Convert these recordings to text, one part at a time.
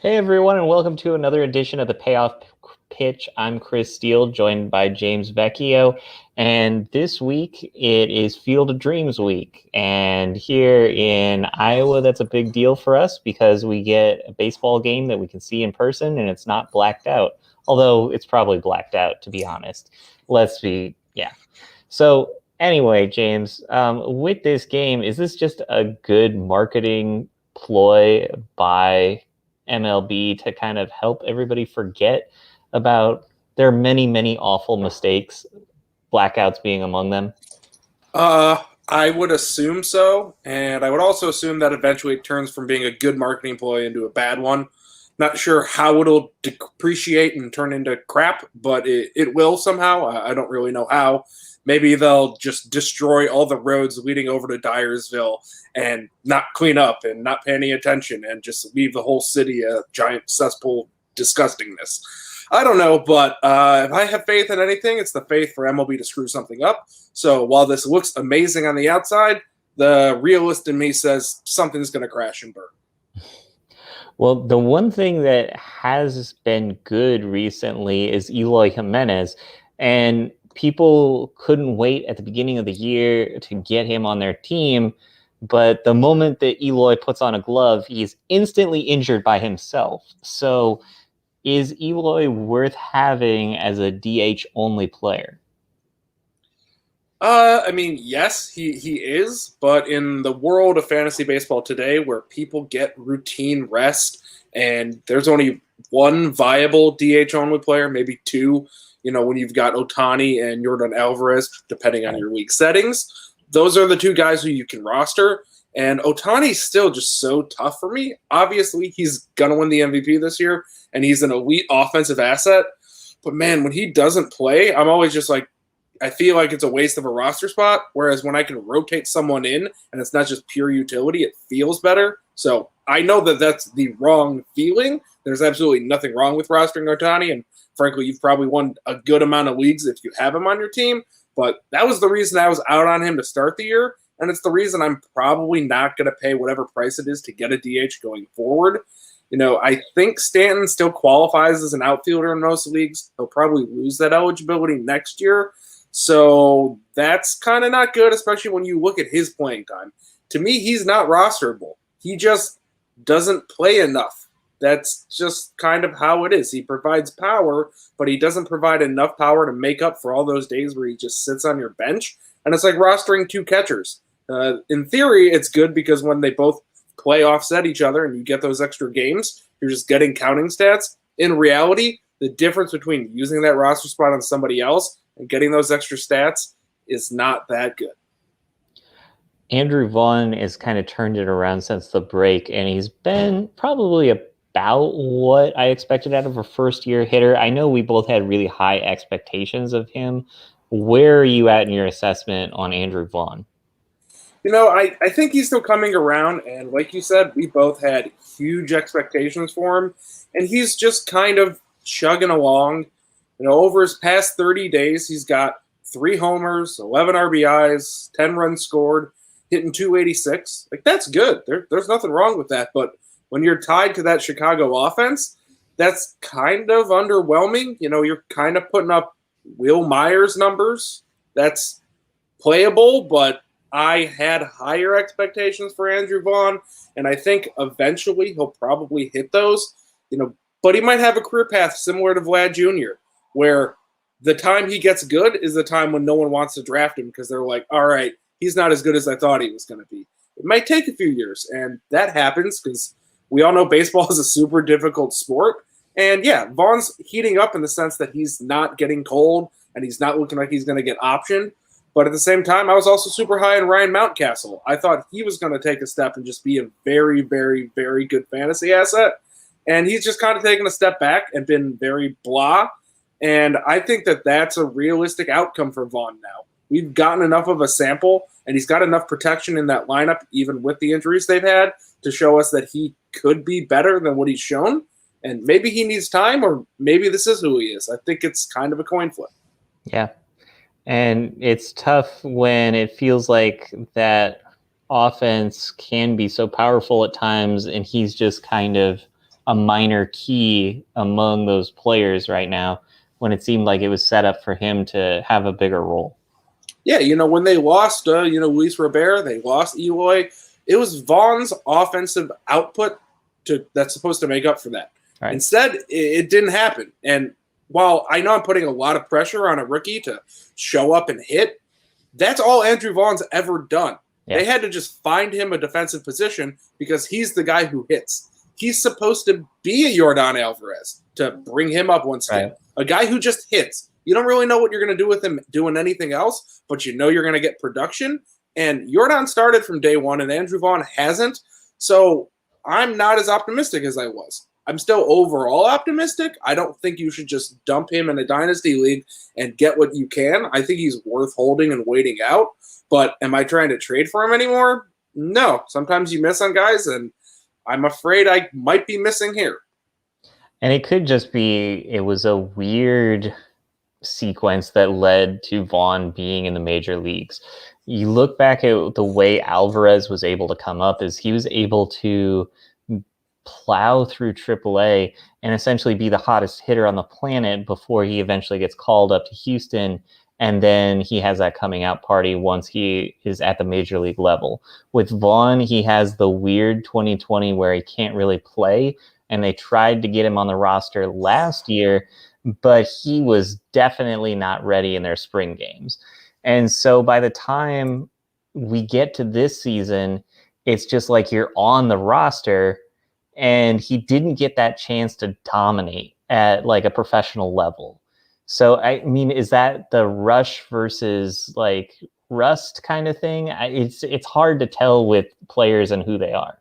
Hey everyone, and welcome to another edition of the Payoff Pitch. I'm Chris Steele, joined by James Vecchio, and this week it is Field of Dreams week. And here in Iowa, that's a big deal for us because we get a baseball game that we can see in person, and it's not blacked out. Although it's probably blacked out, to be honest. Yeah. So anyway, James, with this game, is this just a good marketing ploy by MLB to kind of help everybody forget about their many, many awful mistakes, blackouts being among them? I would assume so, and I would also assume that eventually it turns from being a good marketing ploy into a bad one. Not sure how it'll depreciate and turn into crap, but it will somehow. I don't really know how. Maybe they'll just destroy all the roads leading over to Dyersville and not clean up and not pay any attention and just leave the whole city a giant cesspool disgustingness. I don't know, but if I have faith in anything, it's the faith for MLB to screw something up. So while this looks amazing on the outside, the realist in me says something's going to crash and burn. Well, the one thing that has been good recently is Eloy Jimenez, and people couldn't wait at the beginning of the year to get him on their team. But the moment that Eloy puts on a glove, he's instantly injured by himself. So is Eloy worth having as a DH only player? Yes, he is, but in the world of fantasy baseball today, where people get routine rest, and there's only one viable DH only player, maybe two. When you've got Ohtani and Jordan Alvarez, depending on your league settings, those are the two guys who you can roster. And Ohtani's still just so tough for me. Obviously, he's gonna win the MVP this year, and he's an elite offensive asset. But man, when he doesn't play, I'm always just like, I feel like it's a waste of a roster spot, whereas when I can rotate someone in and it's not just pure utility, it feels better. So I know that that's the wrong feeling. There's absolutely nothing wrong with rostering Ohtani, and frankly, you've probably won a good amount of leagues if you have him on your team, but that was the reason I was out on him to start the year, and it's the reason I'm probably not going to pay whatever price it is to get a DH going forward. I think Stanton still qualifies as an outfielder in most leagues. He'll probably lose that eligibility next year. So that's kind of not good, especially when you look at his playing time. To me, he's not rosterable. He just doesn't play enough. That's just kind of how it is. He provides power, but he doesn't provide enough power to make up for all those days where he just sits on your bench. And it's like rostering two catchers. In theory, it's good because when they both play offset each other and you get those extra games, you're just getting counting stats. In reality, the difference between using that roster spot on somebody else and getting those extra stats is not that good. Andrew Vaughn has kind of turned it around since the break, and he's been probably about what I expected out of a first-year hitter. I know we both had really high expectations of him. Where are you at in your assessment on Andrew Vaughn? I think he's still coming around, and like you said, we both had huge expectations for him, and he's just kind of chugging along. Over his past 30 days, he's got 3 homers, 11 RBIs, 10 runs scored, hitting 286. Like, that's good. There's nothing wrong with that. But when you're tied to that Chicago offense, that's kind of underwhelming. You're kind of putting up Will Myers numbers. That's playable, but I had higher expectations for Andrew Vaughn, and I think eventually he'll probably hit those. But he might have a career path similar to Vlad Jr., where the time he gets good is the time when no one wants to draft him because they're like, all right, he's not as good as I thought he was going to be. It might take a few years, and that happens because we all know baseball is a super difficult sport. And yeah, Vaughn's heating up in the sense that he's not getting cold and he's not looking like he's going to get optioned. But at the same time, I was also super high on Ryan Mountcastle. I thought he was going to take a step and just be a very, very, very good fantasy asset. And he's just kind of taken a step back and been very blah. And I think that that's a realistic outcome for Vaughn now. We've gotten enough of a sample, and he's got enough protection in that lineup, even with the injuries they've had, to show us that he could be better than what he's shown. And maybe he needs time, or maybe this is who he is. I think it's kind of a coin flip. Yeah. And it's tough when it feels like that offense can be so powerful at times, and he's just kind of a minor key among those players right now when it seemed like it was set up for him to have a bigger role. Yeah, when they lost, Luis Robert, they lost Evoy. It was Vaughn's offensive output that's supposed to make up for that. Right. Instead, it didn't happen. And while I know I'm putting a lot of pressure on a rookie to show up and hit, that's all Andrew Vaughn's ever done. Yeah. They had to just find him a defensive position because he's the guy who hits. He's supposed to be a Yordan Alvarez to bring him up one step. Right. A guy who just hits. You don't really know what you're going to do with him doing anything else, but you know you're going to get production. And Yordan started from day one, and Andrew Vaughn hasn't. So I'm not as optimistic as I was. I'm still overall optimistic. I don't think you should just dump him in a dynasty league and get what you can. I think he's worth holding and waiting out. But am I trying to trade for him anymore? No. Sometimes you miss on guys, and I'm afraid I might be missing here. And it could just be it was a weird sequence that led to Vaughn being in the major leagues. You look back at the way Alvarez was able to come up is he was able to plow through AAA and essentially be the hottest hitter on the planet before he eventually gets called up to Houston. And then he has that coming out party once he is at the major league level. With Vaughn, he has the weird 2020 where he can't really play. And they tried to get him on the roster last year, but he was definitely not ready in their spring games. And so by the time we get to this season, it's just like you're on the roster, and he didn't get that chance to dominate at like a professional level. So, I mean, is that the rush versus like rust kind of thing? It's hard to tell with players and who they are.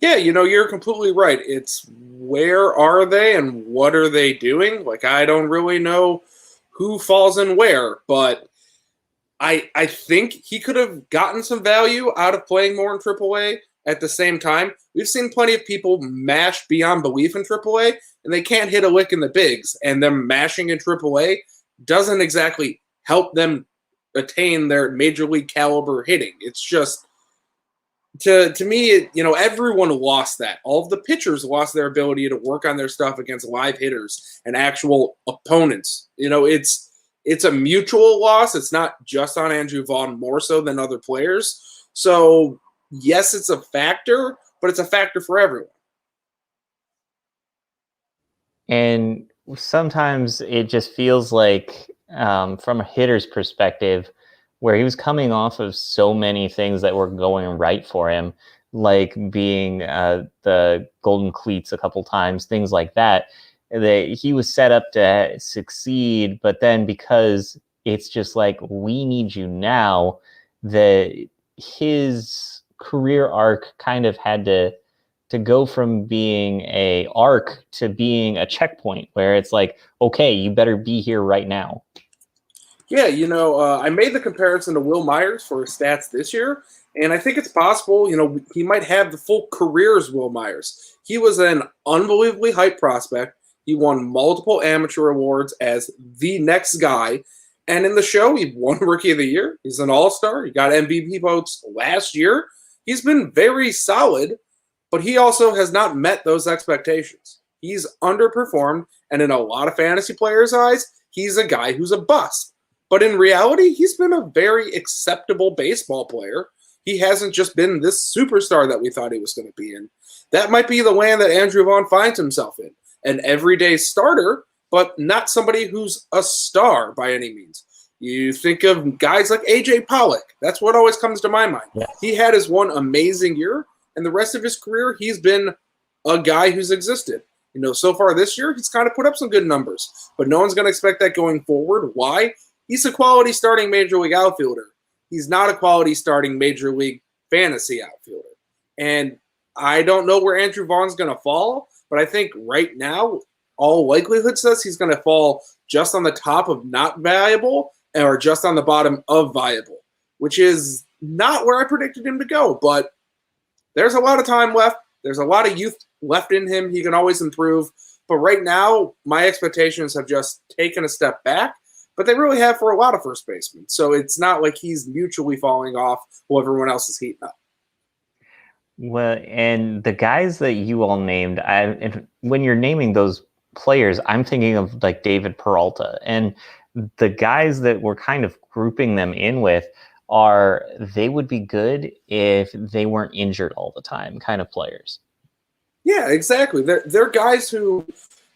Yeah, you're completely right. It's where are they and what are they doing? Like, I don't really know who falls in where, but I think he could have gotten some value out of playing more in AAA. At the same time, we've seen plenty of people mash beyond belief in AAA, and they can't hit a lick in the bigs. And them mashing in AAA doesn't exactly help them attain their major league caliber hitting. It's just, to me, everyone lost that. All of the pitchers lost their ability to work on their stuff against live hitters and actual opponents. It's a mutual loss. It's not just on Andrew Vaughn more so than other players. So yes, it's a factor, but it's a factor for everyone. And sometimes it just feels like, from a hitter's perspective, where he was coming off of so many things that were going right for him, like being the golden cleats a couple times, things like that, he was set up to succeed. But then because it's just like, we need you now, that his career arc kind of had to go from being a arc to being a checkpoint where it's like, okay, you better be here right now. Yeah, I made the comparison to Will Myers for his stats this year, and I think it's possible, he might have the full career as Will Myers. He was an unbelievably hyped prospect. He won multiple amateur awards as the next guy, and in the show, he won Rookie of the Year. He's an all-star. He got MVP votes last year. He's been very solid, but he also has not met those expectations. He's underperformed, and in a lot of fantasy players' eyes, he's a guy who's a bust. But in reality, he's been a very acceptable baseball player. He hasn't just been this superstar that we thought he was going to be in. That might be the land that Andrew Vaughn finds himself in. An everyday starter, but not somebody who's a star by any means. You think of guys like A.J. Pollock. That's what always comes to my mind. Yeah. He had his one amazing year, and the rest of his career, he's been a guy who's existed. So far this year, he's kind of put up some good numbers, but no one's going to expect that going forward. Why? He's a quality starting major league outfielder. He's not a quality starting major league fantasy outfielder. And I don't know where Andrew Vaughn's going to fall, but I think right now, all likelihood says he's going to fall just on the top of not valuable or just on the bottom of viable, which is not where I predicted him to go. But there's a lot of time left. There's a lot of youth left in him. He can always improve. But right now, my expectations have just taken a step back, but they really have for a lot of first basemen. So it's not like he's mutually falling off while everyone else is heating up. Well, and the guys that you all named, and when you're naming those players, I'm thinking of like David Peralta, and the guys that we're kind of grouping them in with are they would be good if they weren't injured all the time, kind of players. Yeah, exactly. They're guys who,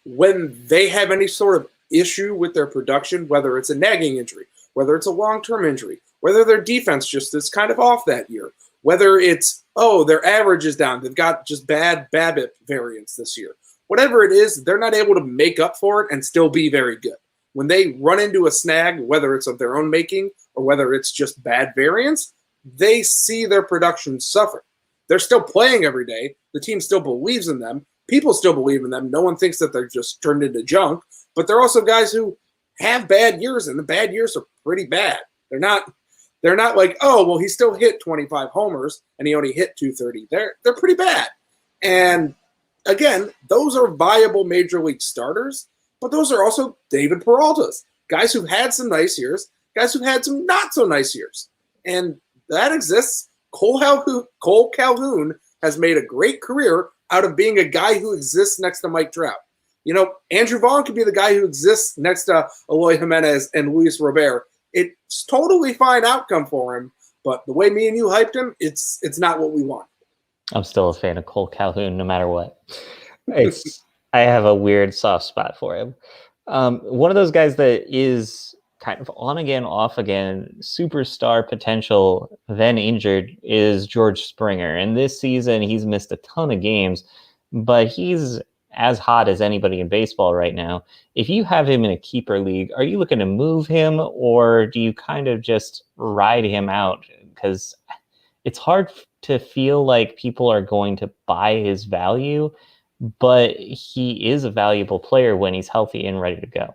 when they have any sort of issue with their production, whether it's a nagging injury, whether it's a long-term injury, whether their defense just is kind of off that year, whether it's, oh, their average is down, they've got just bad BABIP variance this year. Whatever it is, they're not able to make up for it and still be very good. When they run into a snag, whether it's of their own making or whether it's just bad variance, they see their production suffer. They're still playing every day. The team still believes in them. People still believe in them. No one thinks that they're just turned into junk. But they're also guys who have bad years, and the bad years are pretty bad. They're not like, oh, well, he still hit 25 homers and he only hit 230. They're pretty bad. And again, those are viable major league starters, but those are also David Peraltas, guys who've had some nice years, guys who've had some not so nice years. And that exists. Cole Calhoun has made a great career out of being a guy who exists next to Mike Trout. You know, Andrew Vaughn could be the guy who exists next to Eloy Jimenez and Luis Robert. It's totally fine outcome for him, but the way me and you hyped him, it's not what we want. I'm still a fan of Cole Calhoun, no matter what. I have a weird soft spot for him. One of those guys that is kind of on again, off again, superstar potential, then injured, is George Springer. And this season, he's missed a ton of games, but he's as hot as anybody in baseball right now. If you have him in a keeper league, are you looking to move him, or do you kind of just ride him out? Because it's hard to feel like people are going to buy his value, but he is a valuable player when he's healthy and ready to go.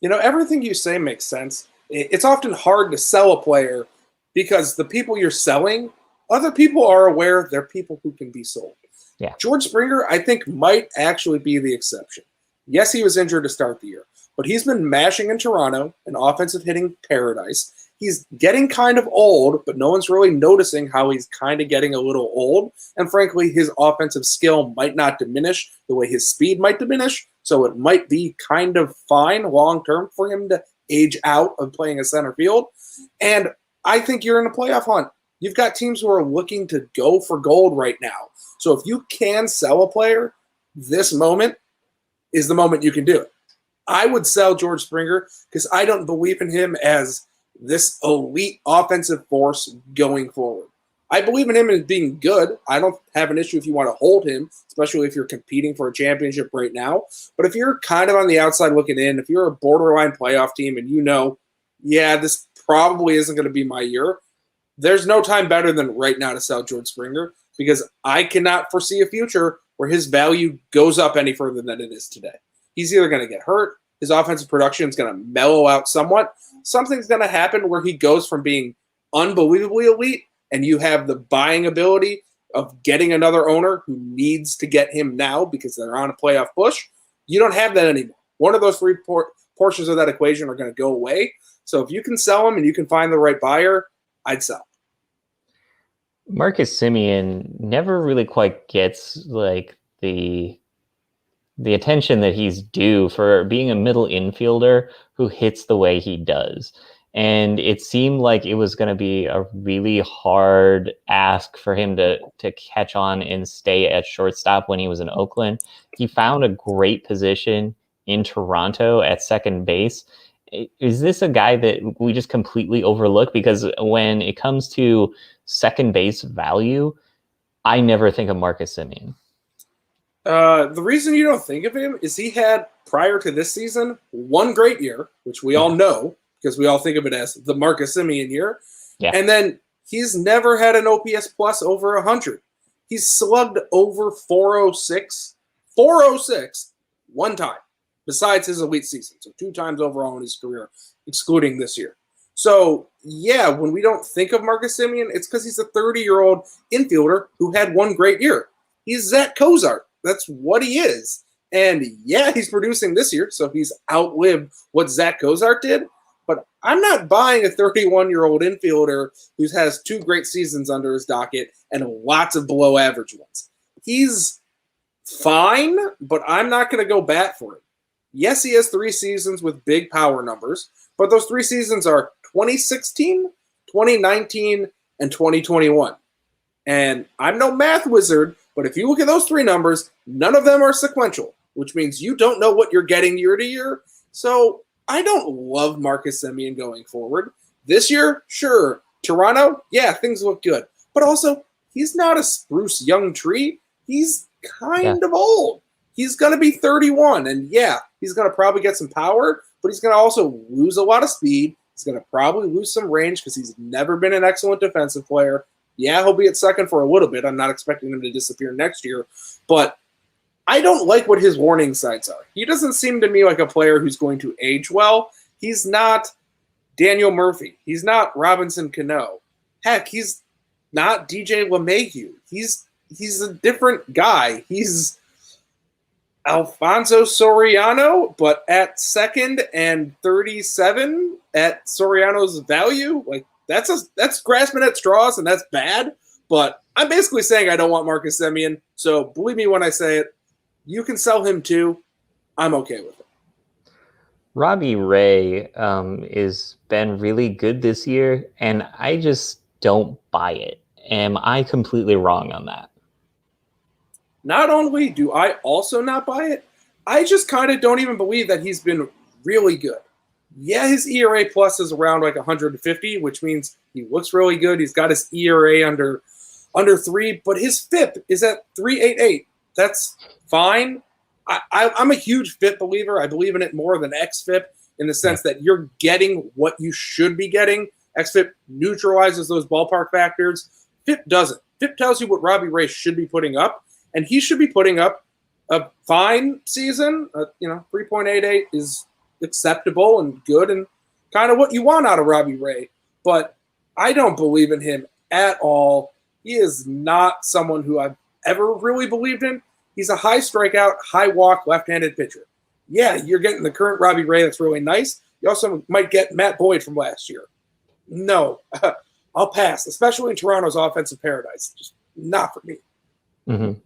You know, everything you say makes sense. It's often hard to sell a player because the people you're selling, other people are aware they're people who can be sold. Yeah. George Springer, I think, might actually be the exception. Yes, he was injured to start the year, but he's been mashing in Toronto, an offensive hitting paradise. He's getting kind of old, but no one's really noticing how he's kind of getting a little old. And frankly, his offensive skill might not diminish the way his speed might diminish. So it might be kind of fine long-term for him to age out of playing a center field. And I think you're in a playoff hunt. You've got teams who are looking to go for gold right now. So if you can sell a player, this moment is the moment you can do it. I would sell George Springer because I don't believe in him as this elite offensive force going forward. I believe in him as being good. I don't have an issue if you want to hold him, especially if you're competing for a championship right now. But if you're kind of on the outside looking in, if you're a borderline playoff team and you know, yeah, this probably isn't going to be my year, there's no time better than right now to sell George Springer because I cannot foresee a future where his value goes up any further than it is today. He's either going to get hurt, his offensive production is going to mellow out somewhat, something's going to happen where he goes from being unbelievably elite and you have the buying ability of getting another owner who needs to get him now because they're on a playoff push. You don't have that anymore. One of those three portions of that equation are going to go away. So if you can sell him and you can find the right buyer, I'd sell. Marcus Simeon never really quite gets like the attention that he's due for being a middle infielder who hits the way he does. And it seemed like it was going to be a really hard ask for him to catch on and stay at shortstop when he was in Oakland. He found a great position in Toronto at second base. Is this a guy that we just completely overlook? Because when it comes to second base value, I never think of Marcus Simeon. The reason you don't think of him is he had, prior to this season, one great year, which we all know, because we all think of it as the Marcus Simeon year. Yeah. And then he's never had an OPS plus over 100. He's slugged over 406 one time, besides his elite season. So 2 times overall in his career, excluding this year. So, yeah, when we don't think of Marcus Simeon, it's because he's a 30-year-old infielder who had one great year. He's Zach Cozart. That's what he is. And, yeah, he's producing this year, so he's outlived what Zach Cozart did. but I'm not buying a 31-year-old infielder who has 2 great seasons under his docket and lots of below average ones. He's fine, but I'm not going to go bat for him. Yes, he has 3 seasons with big power numbers, but those 3 seasons are 2016, 2019, and 2021. And I'm no math wizard, but if you look at those 3 numbers, none of them are sequential, which means you don't know what you're getting year to year. So I don't love Marcus Simeon going forward. This year, sure. Toronto, yeah, things look good. But also, he's not a spruce young tree. He's kind of old. He's going to be 31, and yeah, he's going to probably get some power, but he's going to also lose a lot of speed. He's going to probably lose some range because he's never been an excellent defensive player. Yeah, he'll be at second for a little bit. I'm not expecting him to disappear next year, but I don't like what his warning signs are. He doesn't seem to me like a player who's going to age well. He's not Daniel Murphy. He's not Robinson Cano. Heck, he's not DJ LeMahieu. He's a different guy. He's Alfonso Soriano, but at second and 37 at Soriano's value. Like that's grasping at straws, and that's bad. But I'm basically saying I don't want Marcus Simeon. So believe me when I say it. You can sell him too. I'm okay with it. Robbie Ray has been really good this year, and I just don't buy it. Am I completely wrong on that? Not only do I also not buy it, I just kind of don't even believe that he's been really good. Yeah, his ERA plus is around like 150, which means he looks really good. He's got his ERA under 3, but his FIP is at 3.88. That's fine. I'm a huge FIP believer. I believe in it more than XFIP in the sense that you're getting what you should be getting. XFIP neutralizes those ballpark factors. FIP doesn't. FIP tells you what Robbie Ray should be putting up, and he should be putting up a fine season. 3.88 is acceptable and good and kind of what you want out of Robbie Ray. But I don't believe in him at all. He is not someone who I've ever really believed in. He's a high strikeout, high walk, left-handed pitcher. Yeah, you're getting the current Robbie Ray. That's really nice. You also might get Matt Boyd from last year. No, I'll pass, especially in Toronto's offensive paradise. Just not for me. Mm-hmm.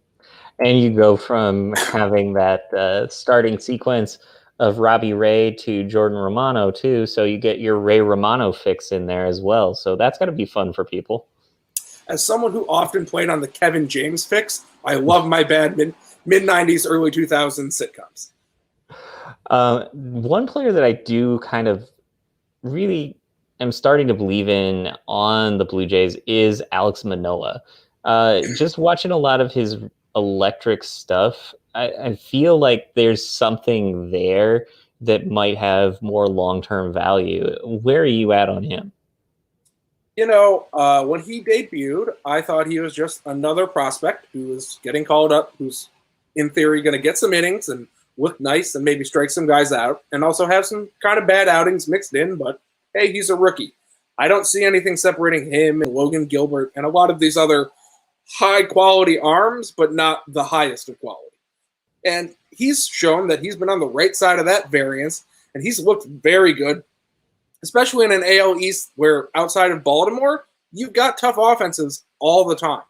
And you go from having that starting sequence of Robbie Ray to Jordan Romano, too. So you get your Ray Romano fix in there as well. So that's got to be fun for people. As someone who often played on the Kevin James fix, I love my bad mid-90s, early 2000s sitcoms. One player that I do kind of really am starting to believe in on the Blue Jays is Alex Manola. Just watching a lot of his electric stuff, I feel like there's something there that might have more long-term value. Where are you at on him? When he debuted, I thought he was just another prospect who was getting called up, who's in theory going to get some innings and look nice and maybe strike some guys out and also have some kind of bad outings mixed in. But, hey, he's a rookie. I don't see anything separating him and Logan Gilbert and a lot of these other high-quality arms, but not the highest of quality. And he's shown that he's been on the right side of that variance, and he's looked very good, especially in an AL East where outside of Baltimore, you've got tough offenses all the time.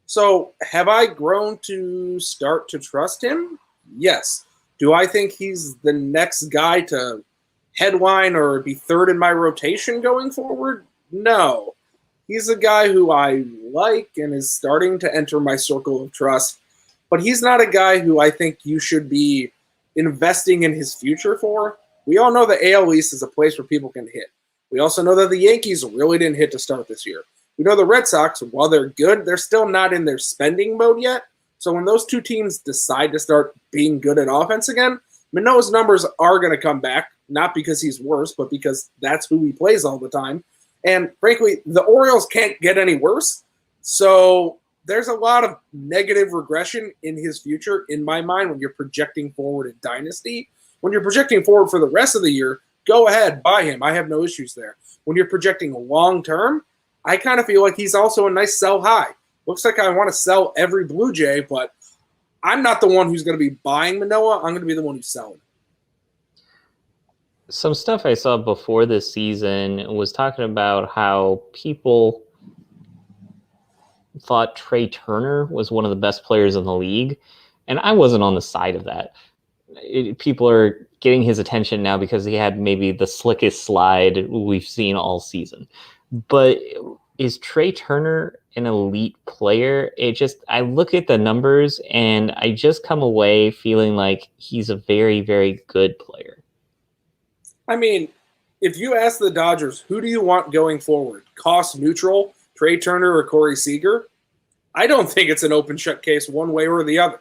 So have I grown to start to trust him? Yes. Do I think he's the next guy to headline or be third in my rotation going forward? No. He's a guy who I like and is starting to enter my circle of trust, but he's not a guy who I think you should be investing in his future for. We all know the AL East is a place where people can hit. We also know that the Yankees really didn't hit to start this year. We know the Red Sox, while they're good, they're still not in their spending mode yet. So when those two teams decide to start being good at offense again, Manola's numbers are going to come back, not because he's worse, but because that's who he plays all the time. And frankly, the Orioles can't get any worse. So there's a lot of negative regression in his future, in my mind, when you're projecting forward in Dynasty. When you're projecting forward for the rest of the year, go ahead, buy him. I have no issues there. When you're projecting long-term, I kind of feel like he's also a nice sell high. Looks like I want to sell every Blue Jay, but I'm not the one who's going to be buying Manola. I'm going to be the one who's selling. some stuff I saw before this season was talking about how people thought Trey Turner was one of the best players in the league, and I wasn't on the side of that. People are getting his attention now because he had maybe the slickest slide we've seen all season. But is Trey Turner an elite player? I look at the numbers and I just come away feeling like he's a very, very good player. I mean, if you ask the Dodgers, who do you want going forward? Cost neutral, Trey Turner or Corey Seager? I don't think it's an open shut case one way or the other.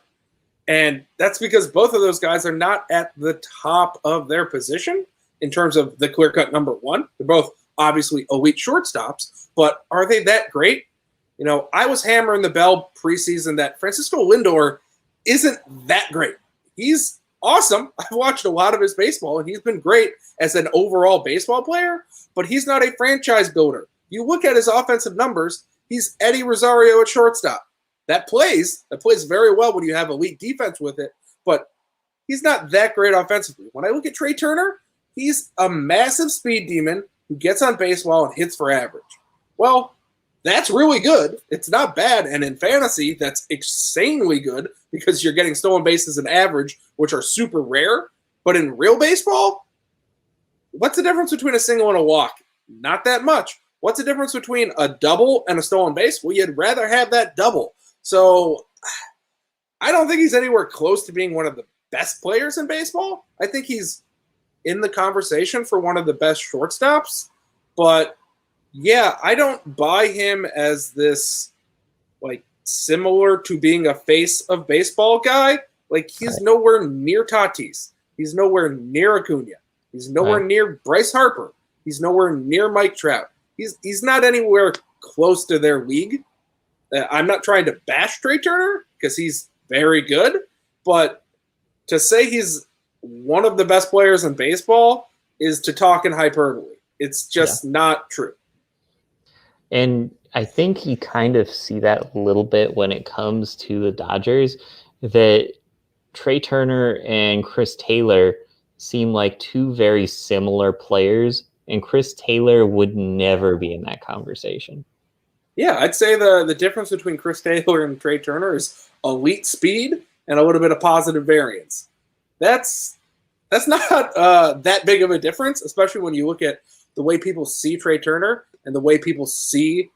And that's because both of those guys are not at the top of their position in terms of the clear-cut number one. They're both obviously elite shortstops, but are they that great? You know, I was hammering the bell preseason that Francisco Lindor isn't that great. He's awesome. I've watched a lot of his baseball, and he's been great as an overall baseball player, but he's not a franchise builder. You look at his offensive numbers, he's Eddie Rosario at shortstop. That plays very well when you have elite defense with it, but he's not that great offensively. When I look at Trey Turner, he's a massive speed demon who gets on baseball and hits for average. Well, that's really good. It's not bad, and in fantasy, that's insanely good because you're getting stolen bases and average, which are super rare. But in real baseball, what's the difference between a single and a walk? Not that much. What's the difference between a double and a stolen base? Well, you'd rather have that double. So I don't think he's anywhere close to being one of the best players in baseball. I think he's in the conversation for one of the best shortstops. But, yeah, I don't buy him as this, like, similar to being a face of baseball guy. Like, he's nowhere near Tatis. He's nowhere near Acuna. He's nowhere near Bryce Harper. He's nowhere near Mike Trout. He's not anywhere close to their league. I'm not trying to bash Trey Turner because he's very good, but to say he's one of the best players in baseball is to talk in hyperbole. It's just not true. And I think you kind of see that a little bit when it comes to the Dodgers, that Trey Turner and Chris Taylor seem like two very similar players, and Chris Taylor would never be in that conversation. Yeah, I'd say the difference between Chris Taylor and Trey Turner is elite speed and a little bit of positive variance. That's not that big of a difference, especially when you look at the way people see Trey Turner and the way people see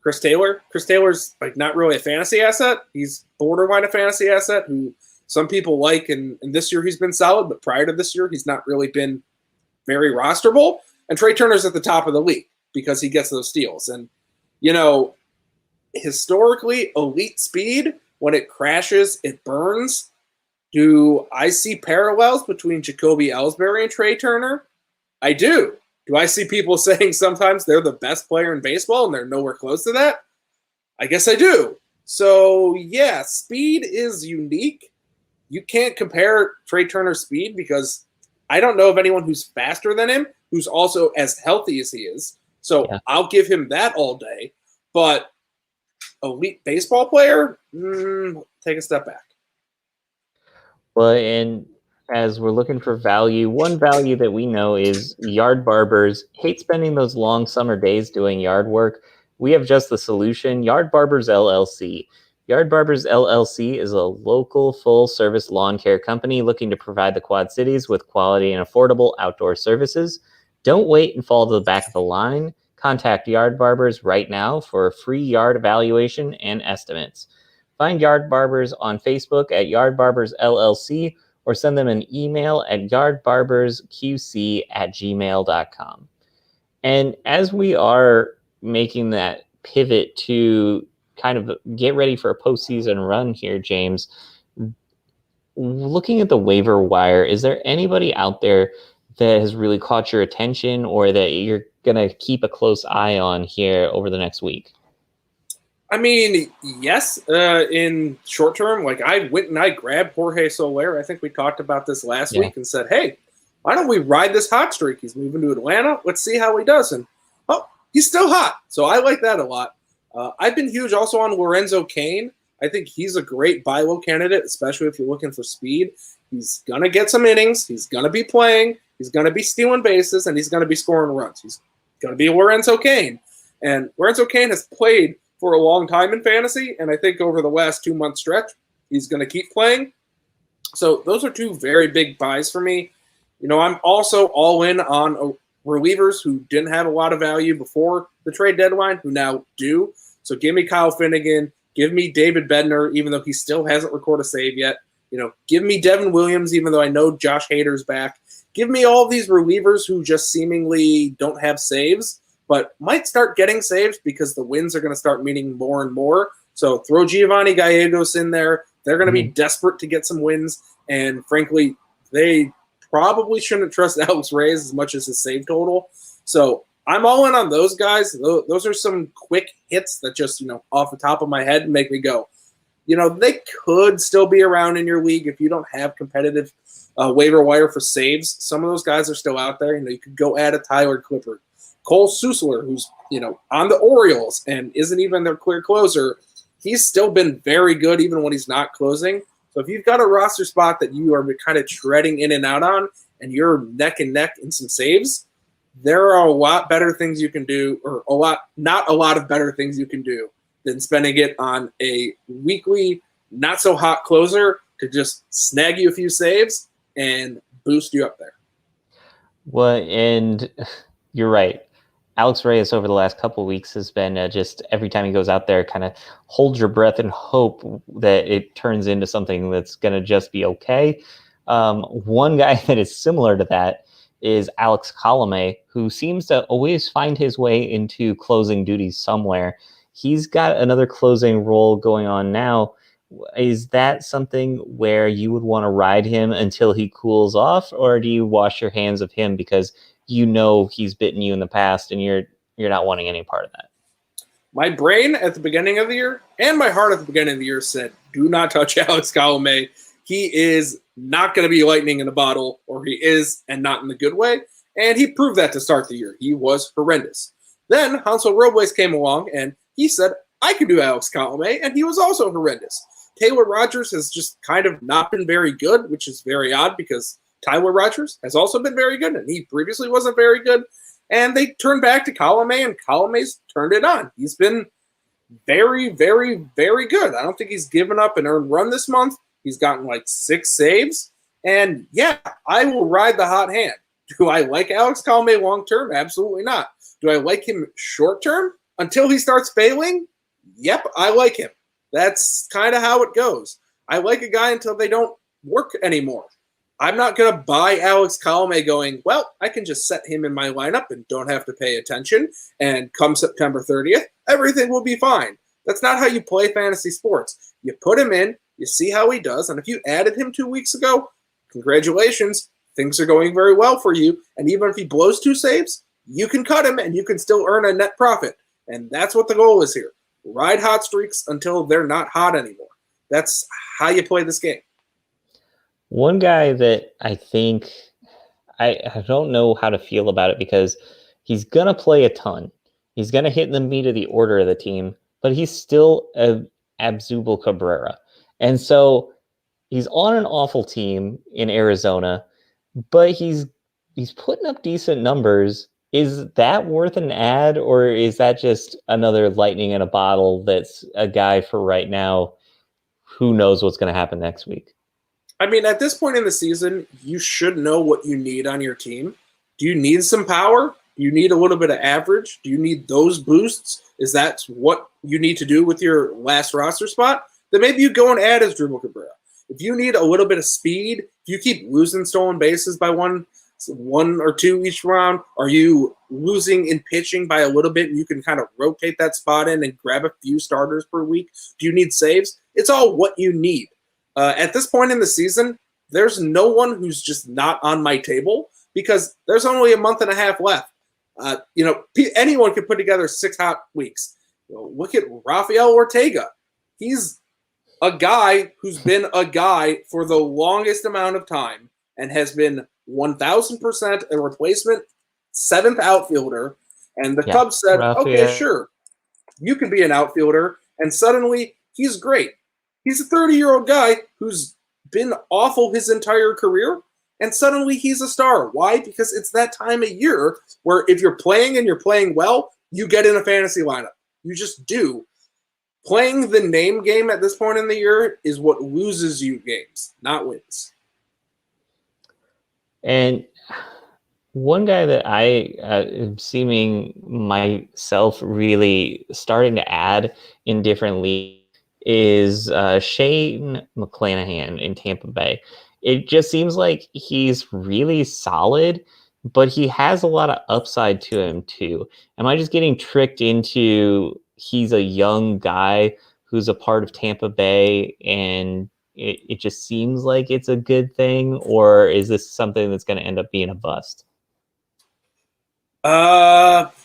Chris Taylor. Chris Taylor's like not really a fantasy asset. He's borderline a fantasy asset who some people like, and this year he's been solid, but prior to this year, he's not really been very rosterable. And Trey Turner's at the top of the league because he gets those steals. And you know, historically, elite speed, when it crashes, it burns. Do I see parallels between Jacoby, Ellsberry, and Trey Turner? I do. Do I see people saying sometimes they're the best player in baseball and they're nowhere close to that? I guess I do. So, yeah, speed is unique. You can't compare Trey Turner's speed because I don't know of anyone who's faster than him who's also as healthy as he is. So I'll give him that all day. But elite baseball player, take a step back. Well, and as we're looking for value, one value that we know is yard barbers hate spending those long summer days doing yard work. We have just the solution, Yard Barbers LLC. Yard Barbers LLC is a local full-service lawn care company looking to provide the Quad Cities with quality and affordable outdoor services. Don't wait and fall to the back of the line. Contact Yard Barbers right now for a free yard evaluation and estimates. Find Yard Barbers on Facebook at Yard Barbers LLC or send them an email at yardbarbersqc@gmail.com. And as we are making that pivot to kind of get ready for a postseason run here, James, looking at the waiver wire, is there anybody out there that has really caught your attention or that you're going to keep a close eye on here over the next week? I mean, yes, in short term, like I went and I grabbed Jorge Soler. I think we talked about this last week and said, hey, why don't we ride this hot streak? He's moving to Atlanta. Let's see how he does. And, he's still hot. So I like that a lot. I've been huge also on Lorenzo Kane. I think he's a great buy low candidate, especially if you're looking for speed. He's going to get some innings. He's going to be playing. He's going to be stealing bases, and he's going to be scoring runs. He's going to be Lorenzo Kane. And Lorenzo Kane has played for a long time in fantasy, and I think over the last 2-month stretch, he's going to keep playing. So those are two very big buys for me. I'm also all in on relievers who didn't have a lot of value before the trade deadline, who now do. So give me Kyle Finnegan. Give me David Bednar, even though he still hasn't recorded a save yet. Give me Devin Williams, even though I know Josh Hader's back. Give me all these relievers who just seemingly don't have saves, but might start getting saves because the wins are going to start meaning more and more. So throw Giovanni Gallegos in there. They're going to be desperate to get some wins, and frankly, they probably shouldn't trust Alex Reyes as much as his save total. So I'm all in on those guys. Those are some quick hits that just, off the top of my head make me go, they could still be around in your league if you don't have competitive waiver wire for saves. Some of those guys are still out there. You could go add a Tyler Clippard. Cole Susler, who's, on the Orioles and isn't even their clear closer, he's still been very good even when he's not closing. So if you've got a roster spot that you are kind of treading in and out on and you're neck and neck in some saves, there are a lot better things you can do, or not a lot of better things you can do than spending it on a weekly, not so hot closer to just snag you a few saves and boost you up there. Well, and you're right. Alex Reyes over the last couple of weeks has been just every time he goes out there, kind of hold your breath and hope that it turns into something that's going to just be okay. One guy that is similar to that is Alex Colome, who seems to always find his way into closing duties somewhere. He's got another closing role going on now. Is that something where you would want to ride him until he cools off, or do you wash your hands of him because he's bitten you in the past and you're not wanting any part of that? My brain at the beginning of the year and my heart at the beginning of the year said, do not touch Alex Colome. He is not going to be lightning in a bottle, or he is, and not in the good way. And he proved that to start the year. He was horrendous. Then Hansel Robles came along and he said, I could do Alex Colome, and he was also horrendous. Taylor Rogers has just kind of not been very good, which is very odd because Tyler Rogers has also been very good, and he previously wasn't very good. And they turned back to Colome, and Colome's turned it on. He's been very, very, very good. I don't think he's given up an earned run this month. He's gotten like 6 saves. And yeah, I will ride the hot hand. Do I like Alex Colome long-term? Absolutely not. Do I like him short-term? Until he starts failing? Yep, I like him. That's kind of how it goes. I like a guy until they don't work anymore. I'm not going to buy Alex Colome going, well, I can just set him in my lineup and don't have to pay attention, and come September 30th, everything will be fine. That's not how you play fantasy sports. You put him in, you see how he does, and if you added him 2 weeks ago, congratulations, things are going very well for you, and even if he blows 2 saves, you can cut him and you can still earn a net profit, and that's what the goal is here. Ride hot streaks until they're not hot anymore. That's how you play this game. One guy that I think I don't know how to feel about it, because he's going to play a ton. He's going to hit the meat of the order of the team, but he's still Abzubal Cabrera. And so he's on an awful team in Arizona, but he's putting up decent numbers. Is that worth an ad, or is that just another lightning in a bottle that's a guy for right now? Who knows what's going to happen next week? I mean, at this point in the season, you should know what you need on your team. Do you need some power? Do you need a little bit of average? Do you need those boosts? Is that what you need to do with your last roster spot? Then maybe you go and add Asdrubal Cabrera. If you need a little bit of speed, if you keep losing stolen bases by one or two each round, are you losing in pitching by a little bit and you can kind of rotate that spot in and grab a few starters per week? Do you need saves? It's all what you need. At this point in the season, there's no one who's just not on my table because there's only a month and a half left. Anyone can put together 6 hot weeks. Look at Rafael Ortega. He's a guy who's been a guy for the longest amount of time and has been 1,000% a replacement 7th outfielder. And the Cubs said, okay, sure, you can be an outfielder. And suddenly he's great. He's a 30-year-old guy who's been awful his entire career, And suddenly he's a star. Why? Because it's that time of year where if you're playing and you're playing well, you get in a fantasy lineup. You just do. Playing the name game at this point in the year is what loses you games, not wins. And one guy that I am seeming myself really starting to add in different leagues is Shane McClanahan in Tampa Bay. It just seems like he's really solid, but he has a lot of upside to him too. Am I just getting tricked into he's a young guy who's a part of Tampa Bay and it just seems like it's a good thing, or is this something that's going to end up being a bust?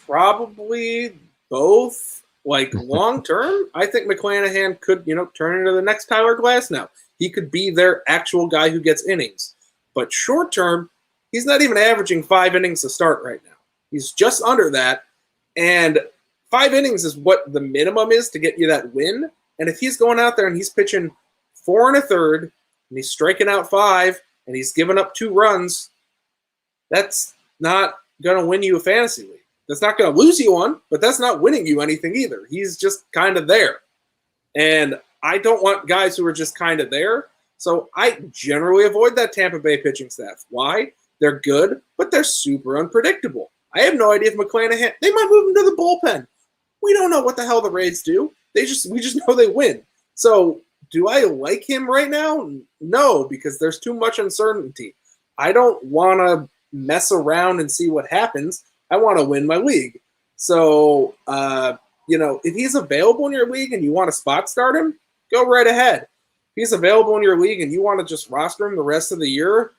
Probably both. Like long term, I think McClanahan could, turn into the next Tyler Glasnow. He could be their actual guy who gets innings. But short term, he's not even averaging 5 innings to start right now. He's just under that. And 5 innings is what the minimum is to get you that win. And if he's going out there and he's pitching 4 1/3, and he's striking out 5, and he's giving up 2 runs, that's not going to win you a fantasy league. That's not going to lose you one, but that's not winning you anything either. He's just kind of there. And I don't want guys who are just kind of there. So I generally avoid that Tampa Bay pitching staff. Why? They're good, but they're super unpredictable. I have no idea if McClanahan, they might move him to the bullpen. We don't know what the hell the Rays do. We just know they win. So do I like him right now? No, because there's too much uncertainty. I don't want to mess around and see what happens. I want to win my league. So, if he's available in your league and you want to spot start him, go right ahead. If he's available in your league and you want to just roster him the rest of the year,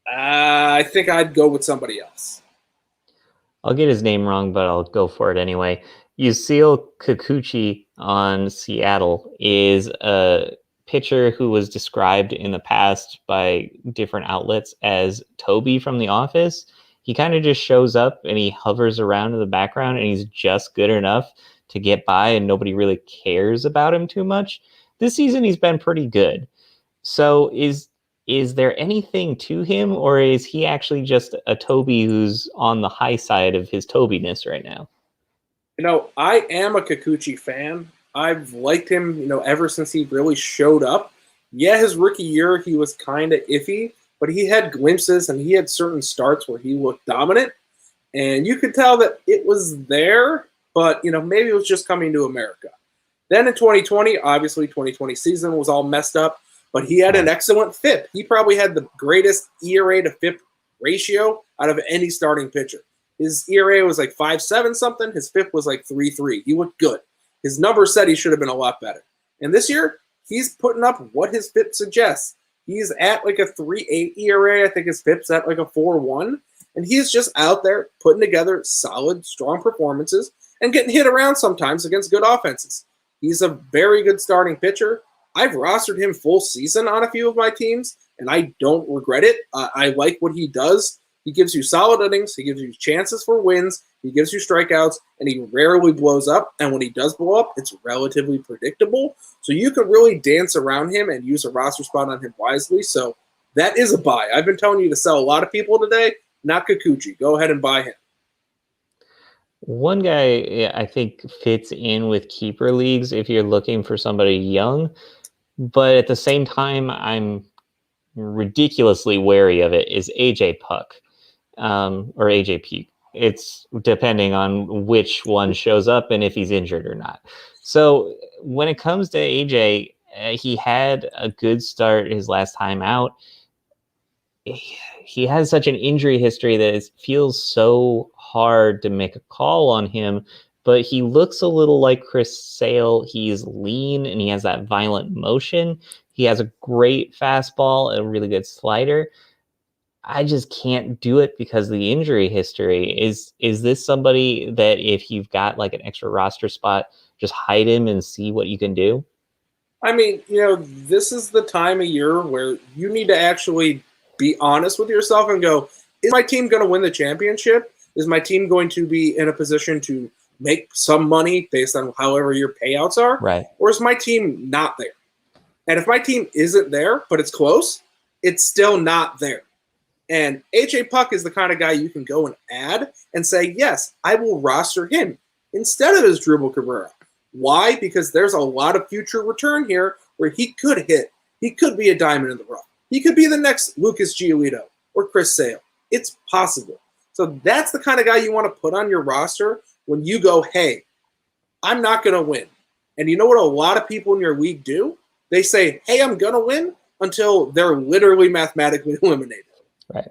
I think I'd go with somebody else. I'll get his name wrong, but I'll go for it anyway. Yuseel Kikuchi on Seattle is a pitcher who was described in the past by different outlets as Toby from The Office. He kind of just shows up and he hovers around in the background and he's just good enough to get by and nobody really cares about him too much. This season he's been pretty good. So is there anything to him, or is he actually just a Toby who's on the high side of his Tobiness right now? I am a Kikuchi fan. I've liked him, ever since he really showed up. Yeah, his rookie year, he was kind of iffy, but he had glimpses and he had certain starts where he looked dominant. And you could tell that it was there, but, maybe it was just coming to America. Then in 2020, obviously 2020 season was all messed up, but he had an excellent FIP. He probably had the greatest ERA to FIP ratio out of any starting pitcher. His ERA was like 5.7 something. His FIP was like 3.3. He looked good. His numbers said he should have been a lot better. And this year, he's putting up what his FIP suggests. He's at like a 3.8 ERA. I think his FIP's at like a 4.1. And he's just out there putting together solid, strong performances and getting hit around sometimes against good offenses. He's a very good starting pitcher. I've rostered him full season on a few of my teams, and I don't regret it. I like what he does. He gives you solid innings. He gives you chances for wins. He gives you strikeouts, and he rarely blows up. And when he does blow up, it's relatively predictable. So you can really dance around him and use a roster spot on him wisely. So that is a buy. I've been telling you to sell a lot of people today, not Kikuchi. Go ahead and buy him. One guy I think fits in with keeper leagues if you're looking for somebody young, but at the same time, I'm ridiculously wary of it, is AJ Puck. Or AJP. It's depending on which one shows up and if he's injured or not. So when it comes to AJ, he had a good start his last time out. He has such an injury history that it feels so hard to make a call on him, but he looks a little like Chris Sale. He's lean and he has that violent motion. He has a great fastball, a really good slider. I just can't do it because of the injury history. Is this somebody that if you've got like an extra roster spot, just hide him and see what you can do? I mean, this is the time of year where you need to actually be honest with yourself and go, is my team going to win the championship? Is my team going to be in a position to make some money based on however your payouts are? Right. Or is my team not there? And if my team isn't there, but it's close, it's still not there. And AJ Puck is the kind of guy you can go and add and say, yes, I will roster him instead of Asdrubal Cabrera. Why? Because there's a lot of future return here where he could hit. He could be a diamond in the rough. He could be the next Lucas Giolito or Chris Sale. It's possible. So that's the kind of guy you want to put on your roster when you go, hey, I'm not going to win. And you know what a lot of people in your league do? They say, hey, I'm going to win until they're literally mathematically eliminated. Right.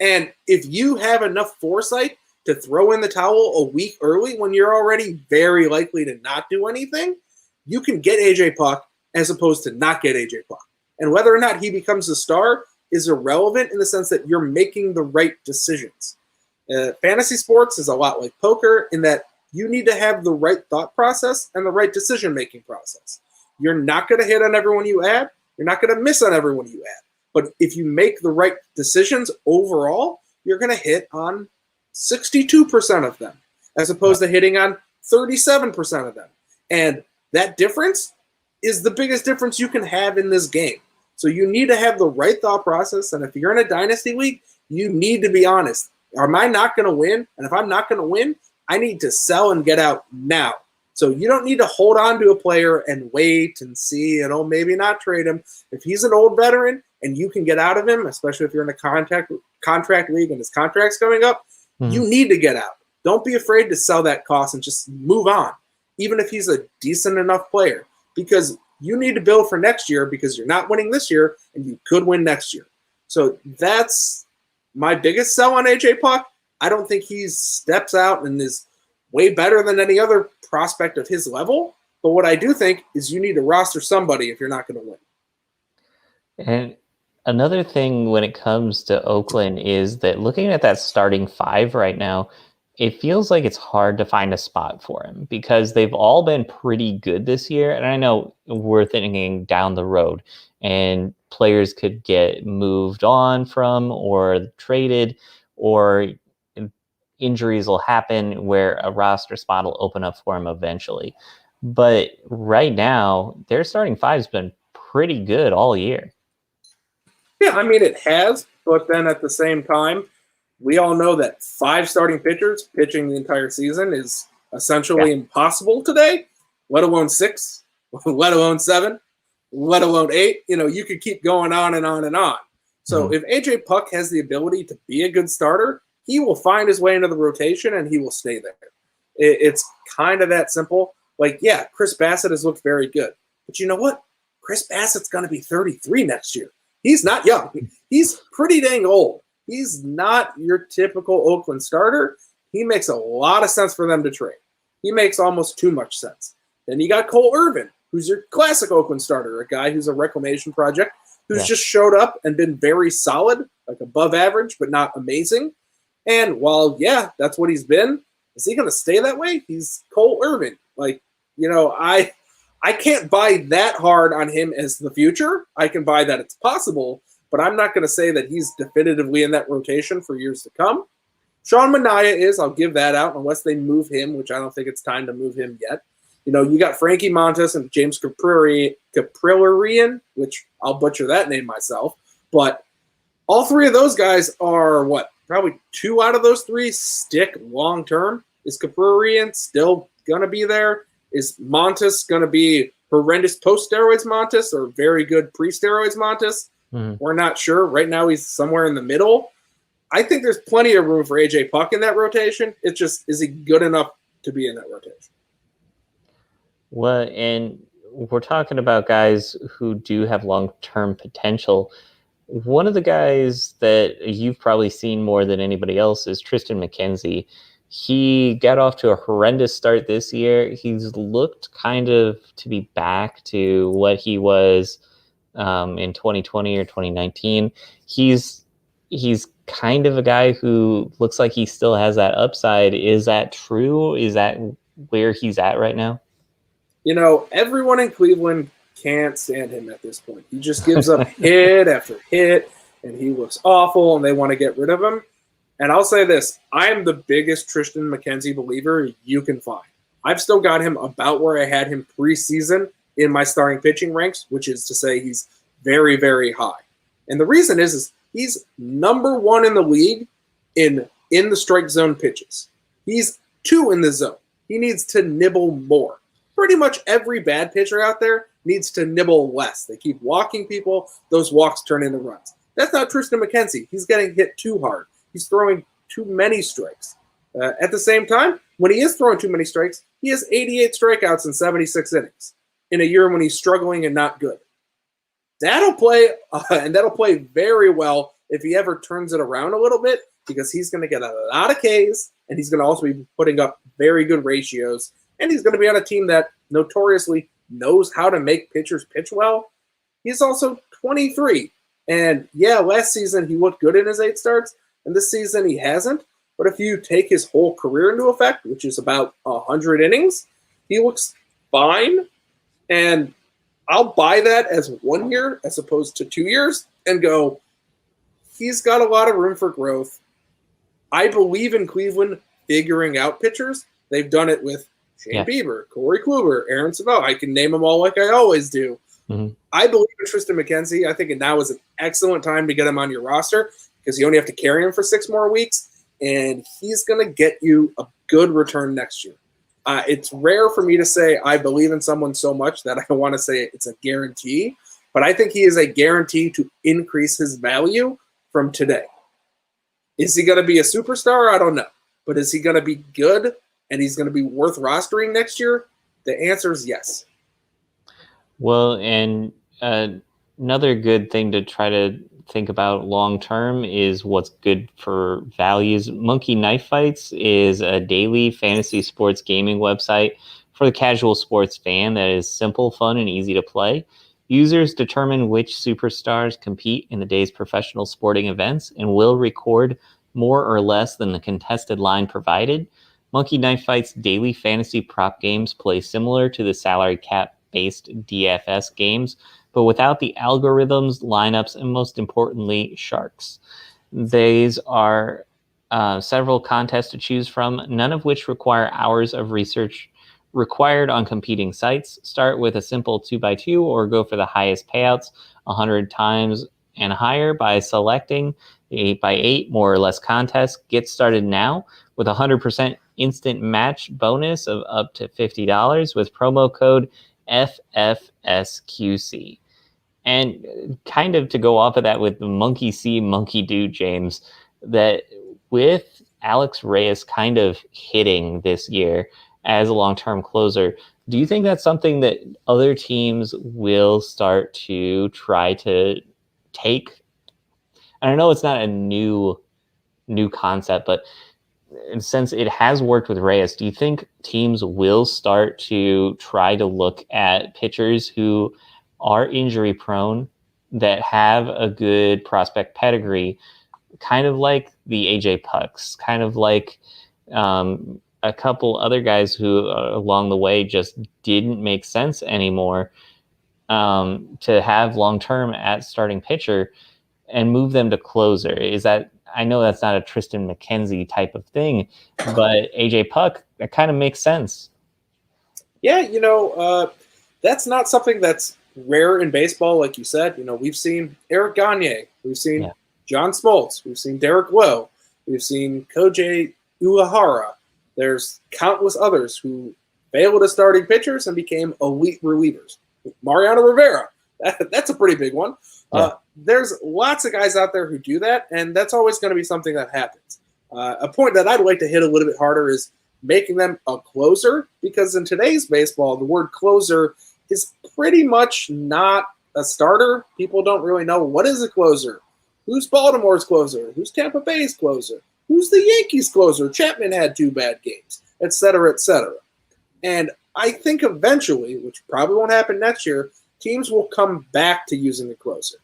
And if you have enough foresight to throw in the towel a week early when you're already very likely to not do anything, you can get AJ Puck as opposed to not get AJ Puck. And whether or not he becomes a star is irrelevant in the sense that you're making the right decisions. Fantasy sports is a lot like poker in that you need to have the right thought process and the right decision-making process. You're not going to hit on everyone you add. You're not going to miss on everyone you add. But if you make the right decisions overall, you're going to hit on 62% of them as opposed to hitting on 37% of them. And that difference is the biggest difference you can have in this game. So you need to have the right thought process. And if you're in a dynasty league, you need to be honest. Am I not going to win? And if I'm not going to win, I need to sell and get out now. So you don't need to hold on to a player and wait and see and, maybe not trade him. If he's an old veteran and you can get out of him, especially if you're in a contract league and his contract's coming up, you need to get out. Don't be afraid to sell that cost and just move on, even if he's a decent enough player, because you need to build for next year because you're not winning this year and you could win next year. So that's my biggest sell on AJ Puck. I don't think he steps out and is way better than any other prospect of his level. But what I do think is you need to roster somebody if you're not going to win. And another thing when it comes to Oakland is that looking at that starting five right now, it feels like it's hard to find a spot for him because they've all been pretty good this year. And I know we're thinking down the road and players could get moved on from or traded, or injuries will happen where a roster spot will open up for him eventually. But right now, their starting five's been pretty good all year. Yeah, I mean, it has, but then at the same time, we all know that 5 starting pitchers pitching the entire season is essentially impossible today, let alone 6, let alone 7, let alone 8. You could keep going on and on and on. So if AJ Puck has the ability to be a good starter, he will find his way into the rotation and he will stay there. It's kind of that simple. Like, yeah, Chris Bassett has looked very good. But you know what? Chris Bassett's going to be 33 next year. He's not young. He's pretty dang old. He's not your typical Oakland starter. He makes a lot of sense for them to trade. He makes almost too much sense. Then you got Cole Irvin, who's your classic Oakland starter, a guy who's a reclamation project, who's just showed up and been very solid, like above average, but not amazing. And while, that's what he's been, is he going to stay that way? He's Cole Irvin. I can't buy that hard on him as the future. I can buy that it's possible, but I'm not going to say that he's definitively in that rotation for years to come. Sean Manaea is, I'll give that out, unless they move him, which I don't think it's time to move him yet. You got Frankie Montas and James Caprilarian, which I'll butcher that name myself, but all 3 of those guys are probably 2 out of those 3 stick long-term. Is Caprilarian still going to be there? Is Montas going to be horrendous post-steroids Montas or very good pre-steroids Montas? We're not sure. Right now he's somewhere in the middle. I think there's plenty of room for AJ Puck in that rotation. It's just, is he good enough to be in that rotation? Well, and we're talking about guys who do have long-term potential. One of the guys that you've probably seen more than anybody else is Tristan McKenzie. He got off to a horrendous start this year. He's looked kind of to be back to what he was in 2020 or 2019. He's kind of a guy who looks like he still has that upside. Is that true? Is that where he's at right now? Everyone in Cleveland can't stand him at this point. He just gives up hit after hit, and he looks awful, and they want to get rid of him. And I'll say this, I am the biggest Tristan McKenzie believer you can find. I've still got him about where I had him preseason in my starting pitching ranks, which is to say he's very, very high. And the reason is He's number 1 in the league in the strike zone pitches. He's 2 in the zone. He needs to nibble more. Pretty much every bad pitcher out there needs to nibble less. They keep walking people. Those walks turn into runs. That's not Tristan McKenzie. He's getting hit too hard. He's throwing too many strikes. At the same time, when he is throwing too many strikes, he has 88 strikeouts in 76 innings in a year when he's struggling and not good. That'll play, and that'll play very well if he ever turns it around a little bit, because he's going to get a lot of Ks, and he's going to also be putting up very good ratios, and he's going to be on a team that notoriously knows how to make pitchers pitch well. He's also 23, and yeah, last season he looked good in his 8 starts, and this season he hasn't. But if you take his whole career into effect, which is about 100 innings, he looks fine. And I'll buy that as 1 year as opposed to 2 years and go, he's got a lot of room for growth. I believe in Cleveland figuring out pitchers. They've done it with Shane Bieber, Corey Kluber, Aaron Savell. I can name them all like I always do. Mm-hmm. I believe in Tristan McKenzie. I think now is an excellent time to get him on your roster because you only have to carry him for 6 more weeks. And he's going to get you a good return next year. It's rare for me to say I believe in someone so much that I want to say it's a guarantee, but I think he is a guarantee to increase his value from today. Is he going to be a superstar? I don't know. But is he going to be good and he's going to be worth rostering next year? The answer is yes. Well, and another good thing to try to think about long term is what's good for values. Monkey Knife Fights is a daily fantasy sports gaming website for the casual sports fan that is simple, fun, and easy to play. Users determine which superstars compete in the day's professional sporting events and will record more or less than the contested line provided. Monkey Knife Fight's daily fantasy prop games play similar to the salary cap based DFS games, but without the algorithms, lineups, and most importantly, sharks. These are several contests to choose from, none of which require hours of research required on competing sites. Start with a simple 2x2 or go for the highest payouts 100 times and higher by selecting the 8x8 more or less contest. Get started now with 100% instant match bonus of up to $50 with promo code FFSQC. And kind of to go off of that with the monkey see, monkey do, James, that with Alex Reyes kind of hitting this year as a long-term closer, do you think that's something that other teams will start to try to take? And I know it's not a new concept, but since it has worked with Reyes, do you think teams will start to try to look at pitchers who are injury prone that have a good prospect pedigree, kind of like the AJ Pucks, kind of like a couple other guys who along the way just didn't make sense anymore to have long-term at starting pitcher and move them to closer? Is that, I know that's not a Tristan McKenzie type of thing, but AJ Puck, that kind of makes sense. Yeah, that's not something that's rare in baseball, like you said. We've seen Eric Gagne, we've seen John Smoltz, we've seen Derek Lowe, we've seen Kojay Uehara. There's countless others who failed as starting pitchers and became elite relievers. Mariano Rivera, that's a pretty big one. Yeah. There's lots of guys out there who do that, and that's always going to be something that happens. A point that I'd like to hit a little bit harder is making them a closer, because in today's baseball, the word closer is pretty much not a starter. People don't really know what is a closer. Who's Baltimore's closer? Who's Tampa Bay's closer? Who's the Yankees closer? Chapman had 2 bad games, et cetera, et cetera. And I think eventually, which probably won't happen next year, teams will come back to using a closer.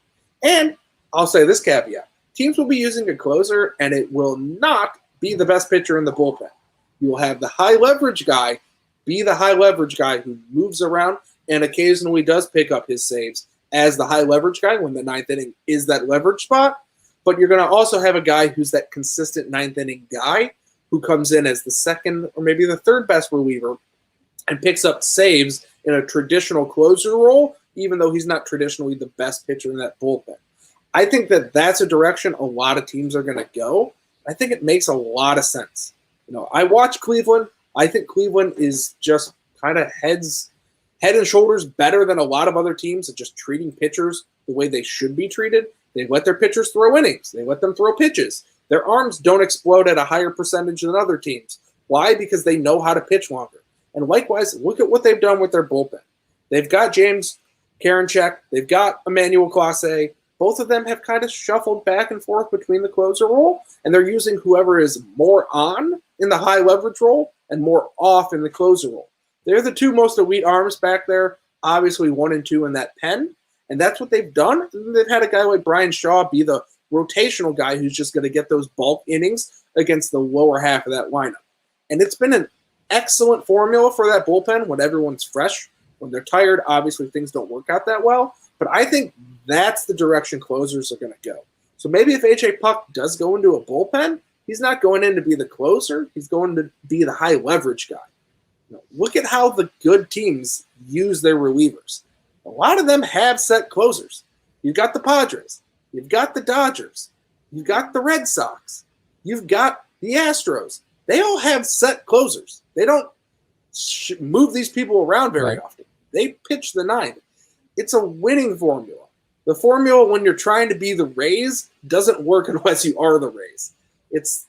And I'll say this caveat. Teams will be using a closer, and it will not be the best pitcher in the bullpen. You will have the high leverage guy be the high leverage guy who moves around and occasionally does pick up his saves as the high leverage guy when the 9th inning is that leverage spot. But you're going to also have a guy who's that consistent 9th inning guy who comes in as the second or maybe the third best reliever and picks up saves in a traditional closer role, even though he's not traditionally the best pitcher in that bullpen. I think that that's a direction a lot of teams are going to go. I think it makes a lot of sense. I watch Cleveland. I think Cleveland is just kind of head and shoulders better than a lot of other teams at just treating pitchers the way they should be treated. They let their pitchers throw innings. They let them throw pitches. Their arms don't explode at a higher percentage than other teams. Why? Because they know how to pitch longer. And likewise, look at what they've done with their bullpen. They've got James Karinchak. They've got Emmanuel Clase. Both of them have kind of shuffled back and forth between the closer role, and they're using whoever is more on in the high leverage role and more off in the closer role. They're the two most elite arms back there, obviously 1 and 2 in that pen, and that's what they've done. And they've had a guy like Brian Shaw be the rotational guy who's just going to get those bulk innings against the lower half of that lineup. And it's been an excellent formula for that bullpen when everyone's fresh. When they're tired, obviously things don't work out that well. But I think that's the direction closers are going to go. So maybe if A.J. Puck does go into a bullpen, he's not going in to be the closer. He's going to be the high leverage guy. Look at how the good teams use their relievers. A lot of them have set closers. You've got the Padres. You've got the Dodgers. You've got the Red Sox. You've got the Astros. They all have set closers. They don't move these people around very often. They pitch the 9. It's a winning formula. The formula when you're trying to be the Rays doesn't work unless you are the Rays. It's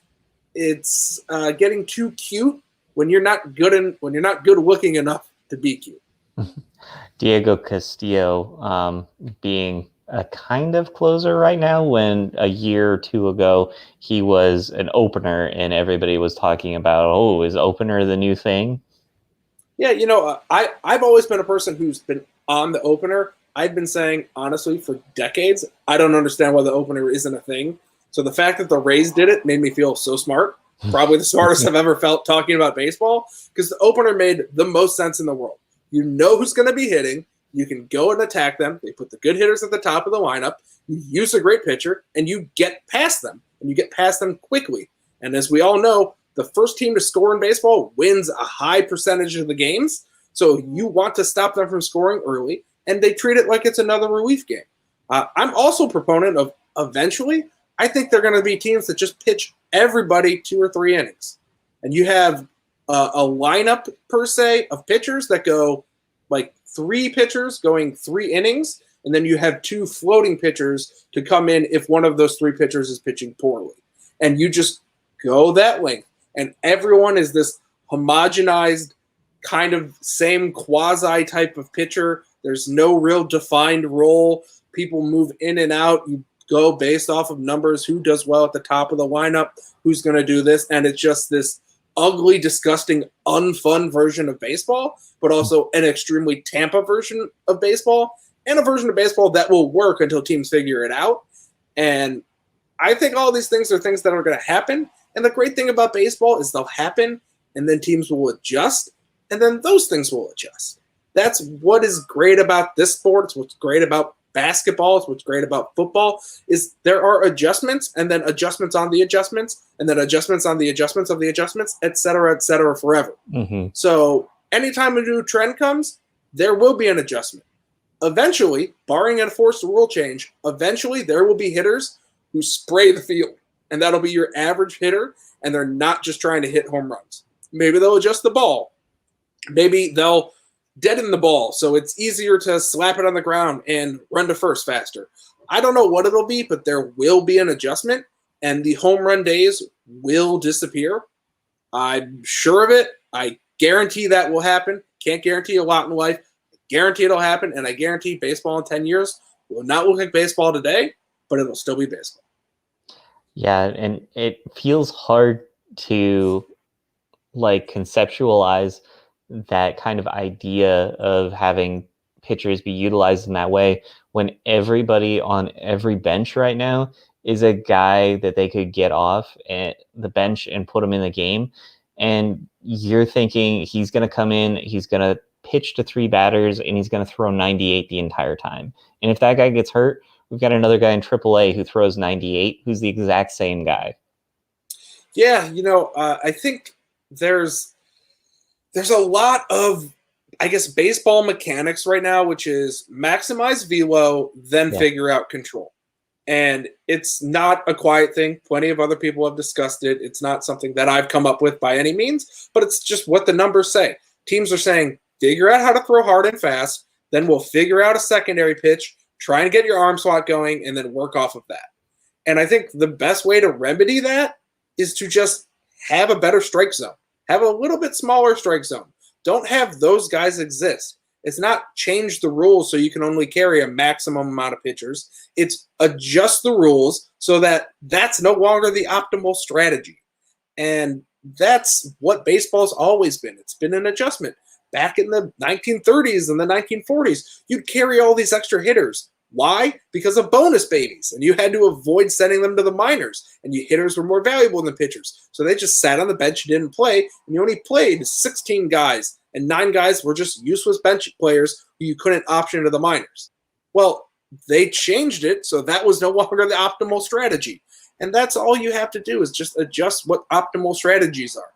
getting too cute when you're not good looking enough to be cute. Diego Castillo being a kind of closer right now when a year or two ago he was an opener and everybody was talking about, is opener the new thing? Yeah, I've always been a person who's been on the opener. I've been saying, honestly, for decades, I don't understand why the opener isn't a thing. So the fact that the Rays did it made me feel so smart. Probably the smartest I've ever felt talking about baseball, because the opener made the most sense in the world. You know who's going to be hitting. You can go and attack them. They put the good hitters at the top of the lineup. You use a great pitcher, and you get past them. And you get past them quickly. And as we all know, the first team to score in baseball wins a high percentage of the games. So you want to stop them from scoring early, and they treat it like it's another relief game. I'm also a proponent of eventually, I think they're going to be teams that just pitch everybody 2 or 3 innings. And you have a lineup, per se, of pitchers that go like 3 pitchers going 3 innings, and then you have 2 floating pitchers to come in if one of those 3 pitchers is pitching poorly. And you just go that length. And everyone is this homogenized kind of same quasi type of pitcher. There's no real defined role. People move in and out. You go based off of numbers, who does well at the top of the lineup, who's going to do this. And it's just this ugly, disgusting, unfun version of baseball, but also an extremely Tampa version of baseball, and a version of baseball that will work until teams figure it out. And I think all these things are things that are going to happen. And the great thing about baseball is they'll happen, and then teams will adjust, and then those things will adjust. That's what is great about this sport. It's what's great about basketball. It's what's great about football, is there are adjustments, and then adjustments on the adjustments, and then adjustments on the adjustments of the adjustments, et cetera, forever. Mm-hmm. So anytime a new trend comes, there will be an adjustment. Eventually, barring a forced rule change, eventually there will be hitters who spray the field. And that'll be your average hitter, and they're not just trying to hit home runs. Maybe they'll adjust the ball. Maybe they'll deaden the ball so it's easier to slap it on the ground and run to first faster. I don't know what it'll be, but there will be an adjustment, and the home run days will disappear. I'm sure of it. I guarantee that will happen. Can't guarantee a lot in life. I guarantee it'll happen, and I guarantee baseball in 10 years will not look like baseball today, but it'll still be baseball. Yeah, and it feels hard to conceptualize that kind of idea of having pitchers be utilized in that way when everybody on every bench right now is a guy that they could get off at the bench and put him in the game. And you're thinking he's going to come in, he's going to pitch to 3 batters, and he's going to throw 98 the entire time. And if that guy gets hurt, we've got another guy in AAA who throws 98, who's the exact same guy. Yeah, I think there's a lot of, I guess, baseball mechanics right now, which is maximize velo, then figure out control. And it's not a quiet thing. Plenty of other people have discussed it. It's not something that I've come up with by any means, but it's just what the numbers say. Teams are saying, figure out how to throw hard and fast, then we'll figure out a secondary pitch, try and get your arm slot going, and then work off of that. And I think the best way to remedy that is to just have a better strike zone. Have a little bit smaller strike zone. Don't have those guys exist. It's not change the rules so you can only carry a maximum amount of pitchers. It's adjust the rules so that that's no longer the optimal strategy. And that's what baseball's always been. It's been an adjustment. Back in the 1930s and the 1940s, you'd carry all these extra hitters. Why? Because of bonus babies. And you had to avoid sending them to the minors. And your hitters were more valuable than pitchers. So they just sat on the bench and didn't play. And you only played 16 guys. And 9 guys were just useless bench players who you couldn't option to the minors. Well, they changed it, so that was no longer the optimal strategy. And that's all you have to do is just adjust what optimal strategies are.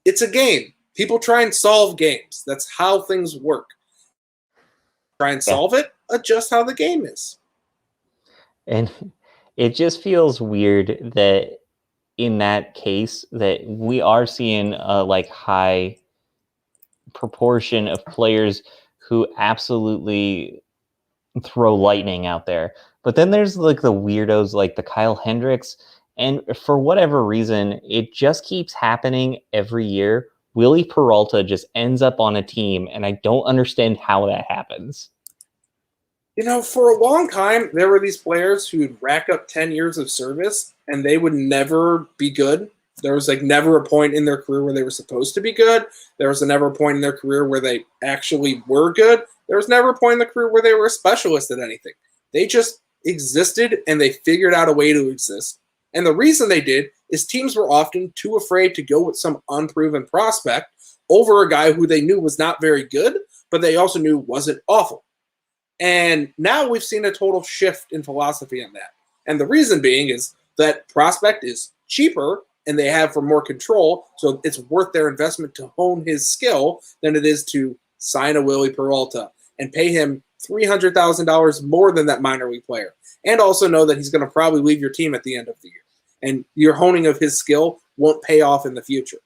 It's a game. People try and solve games. That's how things work. Try and solve it, adjust how the game is. And it just feels weird that in that case that we are seeing a high proportion of players who absolutely throw lightning out there. But then there's the weirdos like the Kyle Hendricks. And for whatever reason, it just keeps happening every year. Willie Peralta just ends up on a team, and I don't understand how that happens. For a long time, there were these players who'd rack up 10 years of service, and they would never be good. There was never a point in their career where they were supposed to be good. There was never a point in their career where they actually were good. There was never a point in their career where they were a specialist at anything. They just existed, and they figured out a way to exist. And the reason they did is teams were often too afraid to go with some unproven prospect over a guy who they knew was not very good, but they also knew wasn't awful. And now we've seen a total shift in philosophy on that. And the reason being is that prospect is cheaper and they have for more control, so it's worth their investment to hone his skill than it is to sign a Willie Peralta and pay him $300,000 more than that minor league player, and also know that he's going to probably leave your team at the end of the year. And your honing of his skill won't pay off in the future.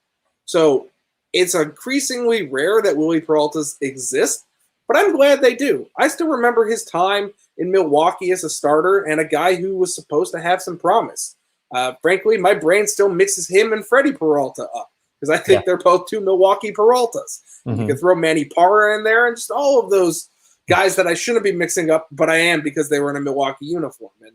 So it's increasingly rare that Willie Peraltas exist, but I'm glad they do. I still remember his time in Milwaukee as a starter and a guy who was supposed to have some promise. Frankly, my brain still mixes him and Freddie Peralta up because I think they're both 2 Milwaukee Peraltas. Mm-hmm. You can throw Manny Parra in there and just all of those guys that I shouldn't be mixing up, but I am because they were in a Milwaukee uniform. And,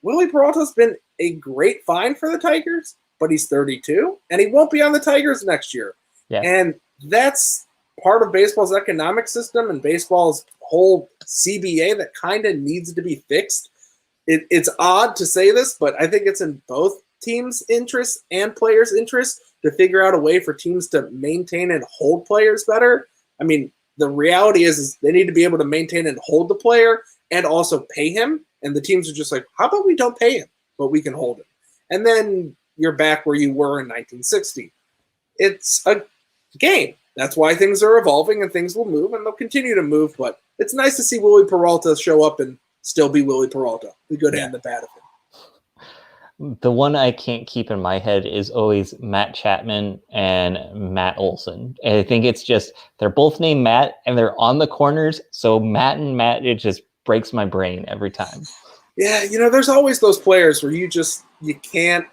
Willie Peralta's been a great find for the Tigers, but he's 32, and he won't be on the Tigers next year. Yeah. And that's part of baseball's economic system and baseball's whole CBA that kind of needs to be fixed. It's odd to say this, but I think it's in both teams' interests and players' interests to figure out a way for teams to maintain and hold players better. I mean, the reality is they need to be able to maintain and hold the player and also pay him. And the teams are just like, how about we don't pay him, but we can hold him? And then you're back where you were in 1960. It's a game. That's why things are evolving and things will move and they'll continue to move. But it's nice to see Willie Peralta show up and still be Willie Peralta, the good and the bad of him. The one I can't keep in my head is always Matt Chapman and Matt Olson. And I think it's just, they're both named Matt and they're on the corners. So Matt and Matt, it just breaks my brain every time. Yeah, there's always those players where you can't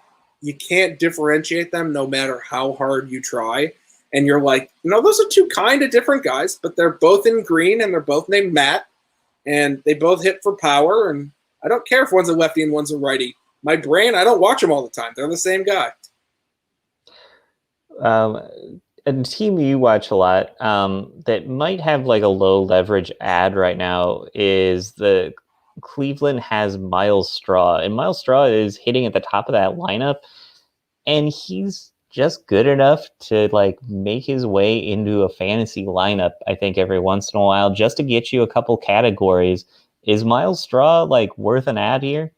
differentiate them no matter how hard you try. And you're like, those are 2 kind of different guys, but they're both in green and they're both named Matt. And they both hit for power. And I don't care if one's a lefty and one's a righty. My brain, I don't watch them all the time. They're the same guy. A team you watch a lot that might have a low leverage ad right now is the Cleveland has Miles Straw. And Miles Straw is hitting at the top of that lineup. And he's just good enough to make his way into a fantasy lineup, I think, every once in a while, just to get you a couple categories. Is Miles Straw worth an ad here?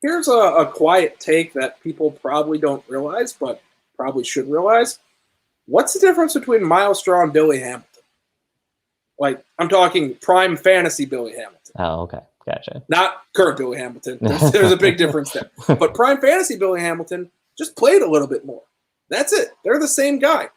Here's a quiet take that people probably don't realize, but probably should realize. What's the difference between Miles Straw and Billy Hamilton? I'm talking prime fantasy Billy Hamilton. Oh, okay. Gotcha. Not current Billy Hamilton. There's a big difference there. But prime fantasy Billy Hamilton just played a little bit more. That's it. They're the same guy.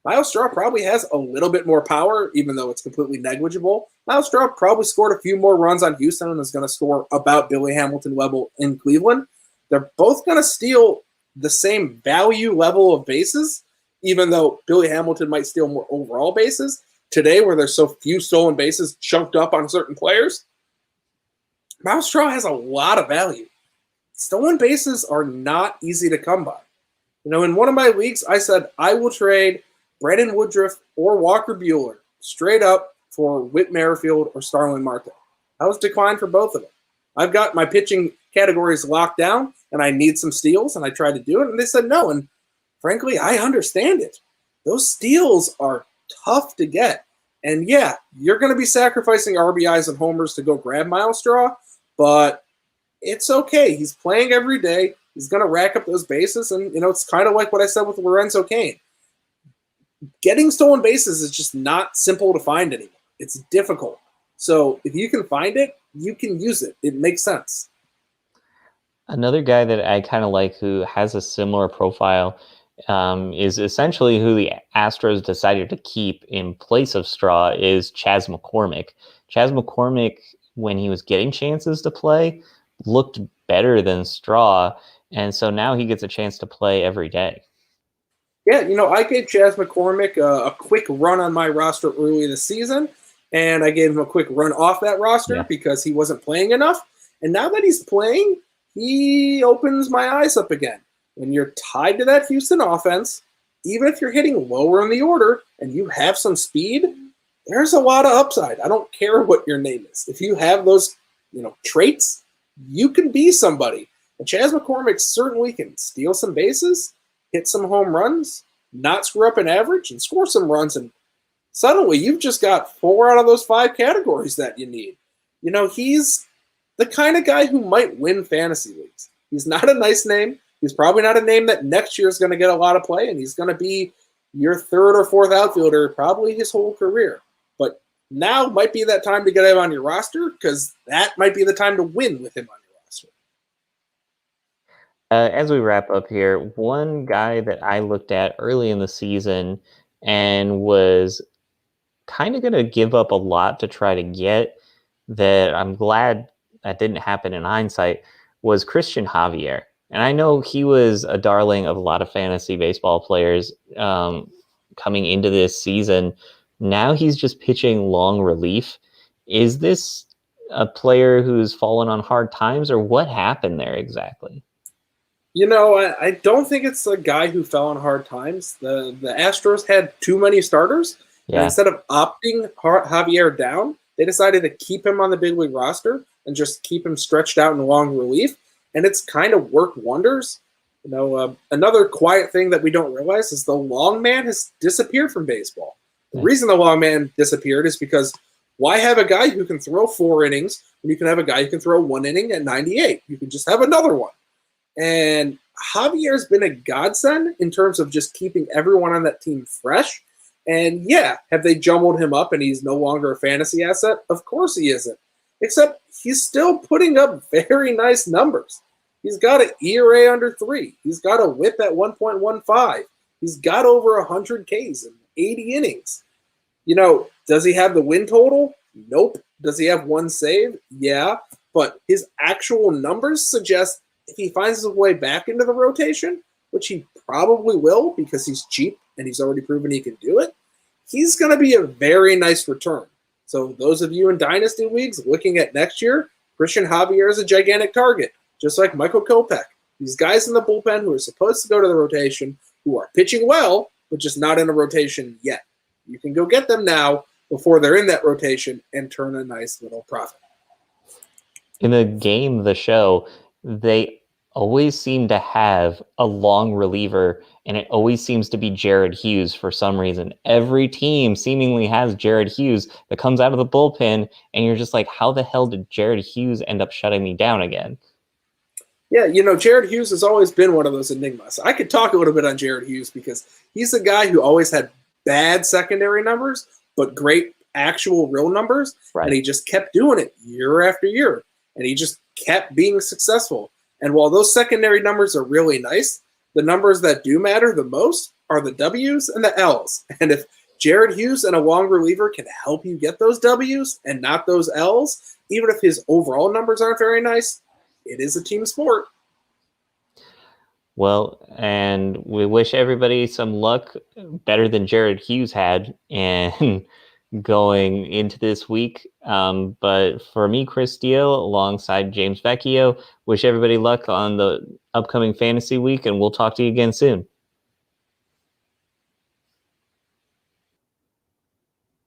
Miles Straw probably has a little bit more power, even though it's completely negligible. Miles Straw probably scored a few more runs on Houston and is going to score about Billy Hamilton level in Cleveland. They're both going to steal the same value level of bases, even though Billy Hamilton might steal more overall bases. Today, where there's so few stolen bases chunked up on certain players, Miles Straw has a lot of value. Stolen bases are not easy to come by. In one of my leagues, I said I will trade Brandon Woodruff or Walker Buehler straight up for Whit Merrifield or Starling Marte. I was declined for both of them. I've got my pitching categories locked down, and I need some steals, and I tried to do it, and they said no. And frankly, I understand it. Those steals are tough to get. And yeah, you're going to be sacrificing RBIs and homers to go grab Miles Straw, but it's okay. He's playing every day. He's going to rack up those bases, and it's kind of like what I said with Lorenzo Kane. Getting stolen bases is just not simple to find anymore. It's difficult. So if you can find it, you can use it. It makes sense. Another guy that I kind of like who has a similar profile is essentially who the Astros decided to keep in place of Straw is Chas McCormick. Chas McCormick, when he was getting chances to play, looked better than Straw, and so now he gets a chance to play every day. Yeah, I gave Chas McCormick a quick run on my roster early this season, and I gave him a quick run off that roster because he wasn't playing enough. And now that he's playing, he opens my eyes up again. When you're tied to that Houston offense, even if you're hitting lower in the order and you have some speed, there's a lot of upside. I don't care what your name is. If you have those, traits, you can be somebody. And Chas McCormick certainly can steal some bases, hit some home runs, not screw up an average, and score some runs. And suddenly you've just got 4 out of those 5 categories that you need. He's the kind of guy who might win fantasy leagues. He's not a nice name. He's probably not a name that next year is going to get a lot of play, and he's going to be your 3rd or 4th outfielder probably his whole career. But now might be that time to get him on your roster because that might be the time to win with him on your roster. As we wrap up here, one guy that I looked at early in the season and was kind of going to give up a lot to try to get, that I'm glad that didn't happen in hindsight, was Christian Javier. And I know he was a darling of a lot of fantasy baseball players coming into this season. Now he's just pitching long relief. Is this a player who's fallen on hard times, or what happened there exactly? I don't think it's a guy who fell on hard times. The Astros had too many starters. Yeah. And instead of opting Javier down, they decided to keep him on the big league roster and just keep him stretched out in long relief. And it's kind of worked wonders. Another quiet thing that we don't realize is the long man has disappeared from baseball. The reason the long man disappeared is because why have a guy who can throw 4 innings when you can have a guy who can throw 1 inning at 98? You can just have another one. And Javier's been a godsend in terms of just keeping everyone on that team fresh. And yeah, have they jumbled him up and he's no longer a fantasy asset? Of course he isn't. Except he's still putting up very nice numbers. He's got an ERA under 3. He's got a whip at 1.15. He's got over 100 Ks in 80 innings. Does he have the win total? Nope. Does he have 1 save? Yeah. But his actual numbers suggest if he finds his way back into the rotation, which he probably will because he's cheap and he's already proven he can do it, he's going to be a very nice return. So those of you in Dynasty Leagues looking at next year, Christian Javier is a gigantic target, just like Michael Kopech. These guys in the bullpen who are supposed to go to the rotation, who are pitching well, but just not in a rotation yet. You can go get them now before they're in that rotation and turn a nice little profit. In the game, the show, they always seem to have a long reliever, and it always seems to be Jared Hughes for some reason. Every team seemingly has Jared Hughes that comes out of the bullpen, and you're just like, how the hell did Jared Hughes end up shutting me down again? Yeah, Jared Hughes has always been one of those enigmas. I could talk a little bit on Jared Hughes because he's a guy who always had bad secondary numbers, but great actual real numbers, right. And he just kept doing it year after year. and he just kept being successful. And while those secondary numbers are really nice, the numbers that do matter the most are the W's and the L's. And if Jared Hughes and a long reliever can help you get those W's and not those L's, even if his overall numbers aren't very nice, it is a team sport. Well, and we wish everybody some luck, better than Jared Hughes had, and going into this week. But for me, Chris Steele, alongside James Vecchio, wish everybody luck on the upcoming fantasy week, and we'll talk to you again soon.